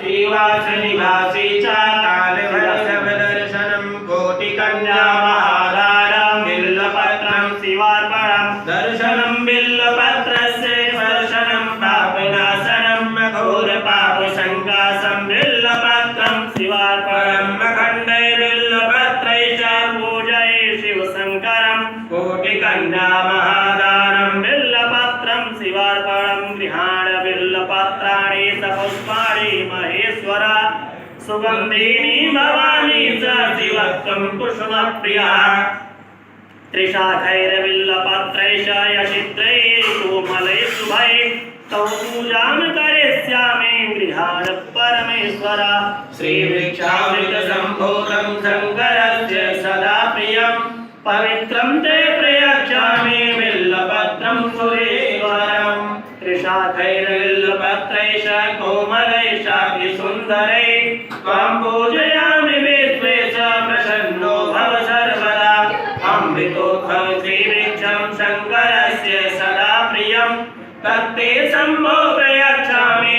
श्रीवासनिवासी च कालभैरवदर्शनं कोटिकन्यामहादारं बिल्वपत्रं शिवार्पणं दर्शनं बिल्वपत्रस्य स्पर्शनं पापनाशनं घोरपापसङ्कासं बिल्वपत्रं शिवार्पणं अखण्डै बिल्वपत्रै च पूजये शिवशङ्करं कोटिकन्यामहादारं बिल्वपत्रं शिवार्पणं गृहाण बिल्वपत्राणि सपुष्पाणि महेश्वर सुगंधिनी भवानी च शिवत्वं कुसुमप्रिया त्रिशाखैर्बिल्वपत्रैश्च यशित्रैः कोमलैः शुभैः तौ पूजां करिष्यामि गृहाण परमेश्वर श्रीवृक्षामृतसम्भूतं शङ्करस्य सदा प्रियं पवित्रं ते प्रयच्छामि बिल्वपत्रं सुरेश्वरम् त्रिशाखैर्बिल्वपत्रैश्च कोमलैश्चापि सुन्दरैः त्वां पूजयामि विश्वेश प्रसन्नो भव सर्वदा अमृतोत्थं श्रीवृक्षं शङ्करस्य सदा प्रियं तत्ते शम्भो प्रयच्छामि